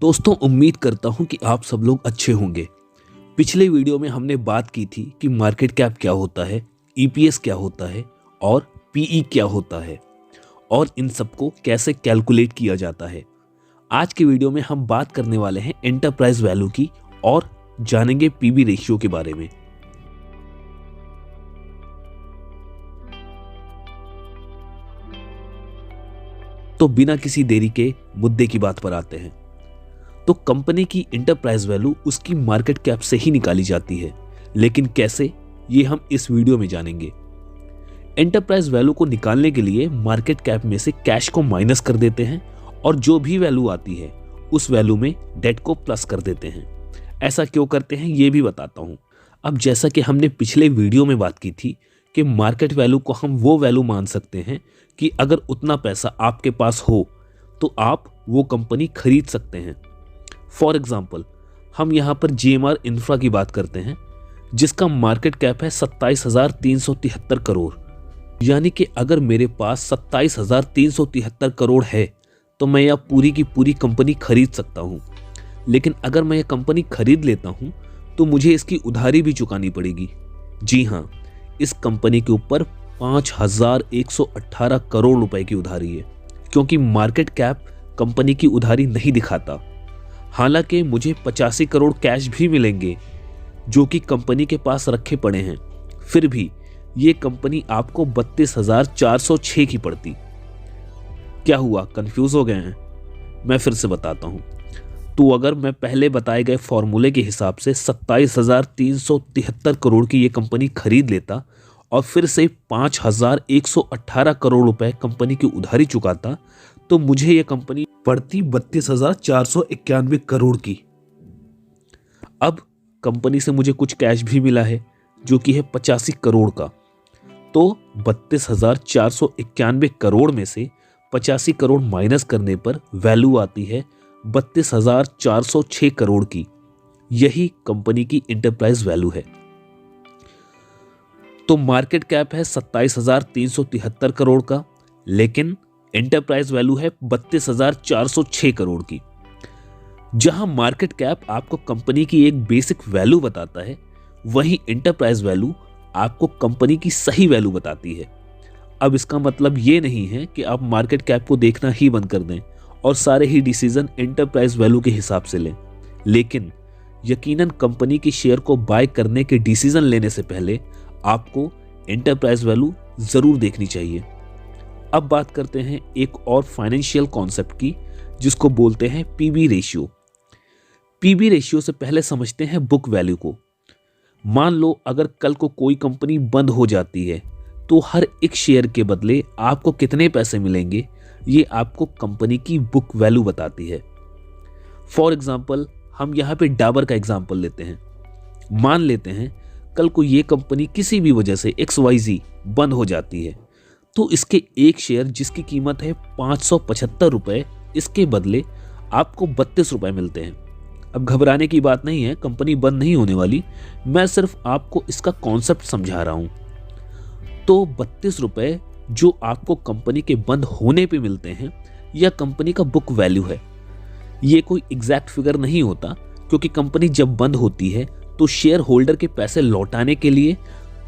दोस्तों, उम्मीद करता हूं कि आप सब लोग अच्छे होंगे। पिछले वीडियो में हमने बात की थी कि मार्केट कैप क्या होता है, ईपीएस क्या होता है और पीई क्या होता है और इन सबको कैसे कैलकुलेट किया जाता है। आज के वीडियो में हम बात करने वाले हैं एंटरप्राइज वैल्यू की और जानेंगे पीबी रेशियो के बारे में। तो बिना किसी देरी के मुद्दे की बात पर आते हैं। तो कंपनी की एंटरप्राइज वैल्यू उसकी मार्केट कैप से ही निकाली जाती है, लेकिन कैसे, ये हम इस वीडियो में जानेंगे। एंटरप्राइज वैल्यू को निकालने के लिए मार्केट कैप में से कैश को माइनस कर देते हैं और जो भी वैल्यू आती है उस वैल्यू में डेट को प्लस कर देते हैं। ऐसा क्यों करते हैं ये भी बताता हूं। अब जैसा कि हमने पिछले वीडियो में बात की थी कि मार्केट वैल्यू को हम वो वैल्यू मान सकते हैं कि अगर उतना पैसा आपके पास हो तो आप वो कंपनी खरीद सकते हैं। फॉर एग्जाम्पल, हम यहाँ पर जीएमआर इंफ्रा की बात करते हैं जिसका मार्केट कैप है 27,373 करोड़। यानी कि अगर मेरे पास 27,373 करोड़ है तो मैं यह पूरी की पूरी कंपनी खरीद सकता हूँ। लेकिन अगर मैं यह कंपनी खरीद लेता हूँ तो मुझे इसकी उधारी भी चुकानी पड़ेगी। जी हाँ, इस कंपनी के ऊपर 5,118 करोड़ रुपए की उधारी है, क्योंकि मार्केट कैप कंपनी की उधारी नहीं दिखाता। हालांकि मुझे 85 करोड़ कैश भी मिलेंगे जो कि कंपनी के पास रखे पड़े हैं, फिर भी ये कंपनी आपको 32,406 की पड़ती। क्या हुआ, कंफ्यूज हो गए हैं? मैं फिर से बताता हूं। तो अगर मैं पहले बताए गए फॉर्मूले के हिसाब से 27,373 करोड़ की ये कंपनी खरीद लेता और फिर से 5,118 करोड़ रुपए कंपनी की उधारी चुकाता तो मुझे यह कंपनी पड़ती 32,491 करोड़ की। अब कंपनी से मुझे कुछ कैश भी मिला है जो कि है 85 करोड़ का। तो 32,491 करोड़ में से 85 करोड़ माइनस करने पर वैल्यू आती है 32,406 करोड़ की। यही कंपनी की एंटरप्राइज वैल्यू है। तो मार्केट कैप है 27,373 करोड़ का, लेकिन एंटरप्राइज वैल्यू है 32,406 करोड़ की। जहां मार्केट कैप आपको कंपनी की एक बेसिक वैल्यू बताता है, वहीं एंटरप्राइज वैल्यू आपको कंपनी की सही वैल्यू बताती है। अब इसका मतलब ये नहीं है कि आप मार्केट कैप को देखना ही बंद कर दें और सारे ही डिसीजन एंटरप्राइज वैल्यू के हिसाब से लें, लेकिन यकीनन कंपनी की शेयर को बाय करने के डिसीजन लेने से पहले आपको एंटरप्राइज वैल्यू जरूर देखनी चाहिए। अब बात करते हैं एक और फाइनेंशियल कॉन्सेप्ट की जिसको बोलते हैं पीबी रेशियो। पीबी रेशियो से पहले समझते हैं बुक वैल्यू को। मान लो अगर कल को कोई कंपनी बंद हो जाती है तो हर एक शेयर के बदले आपको कितने पैसे मिलेंगे ये आपको कंपनी की बुक वैल्यू बताती है। फॉर एग्जाम्पल, हम यहाँ पे डाबर का एग्जाम्पल लेते हैं। मान लेते हैं कल को ये कंपनी किसी भी वजह से XYZ बंद हो जाती है तो इसके एक शेयर जिसकी कीमत है 575 रुपए, इसके बदले आपको 32 रुपए मिलते हैं। अब घबराने की बात नहीं है, कंपनी बंद नहीं होने वाली, मैं सिर्फ आपको इसका कॉन्सेप्ट समझा रहा हूं। तो 32 रुपए जो आपको कंपनी के बंद होने पे मिलते हैं यह कंपनी का बुक वैल्यू है। ये कोई एग्जैक्ट फिगर नहीं होता, क्योंकि कंपनी जब बंद होती है तो शेयर होल्डर के पैसे लौटाने के लिए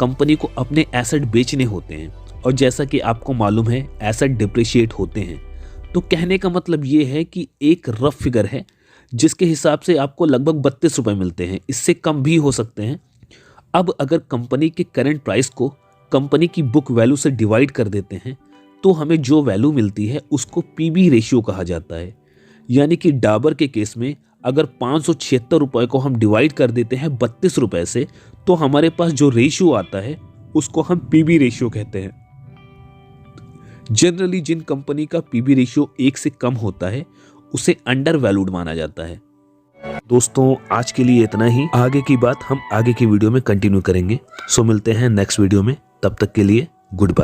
कंपनी को अपने एसेट बेचने होते हैं, और जैसा कि आपको मालूम है एसेट डिप्रिशिएट होते हैं। तो कहने का मतलब ये है कि एक रफ फिगर है जिसके हिसाब से आपको लगभग 32 रुपए मिलते हैं, इससे कम भी हो सकते हैं। अब अगर कंपनी के करंट प्राइस को कंपनी की बुक वैल्यू से डिवाइड कर देते हैं तो हमें जो वैल्यू मिलती है उसको पीबी रेशियो कहा जाता है। यानी कि डाबर के केस में अगर 576 रुपए को हम डिवाइड कर देते हैं 32 रुपए से तो हमारे पास जो रेशियो आता है उसको हम पीबी रेशियो कहते हैं। जनरली जिन कंपनी का पीबी रेशियो 1 से कम होता है उसे अंडर वैल्यूड माना जाता है। दोस्तों, आज के लिए इतना ही। आगे की बात हम आगे की वीडियो में कंटिन्यू करेंगे। सो मिलते हैं नेक्स्ट वीडियो में, तब तक के लिए गुड बाय।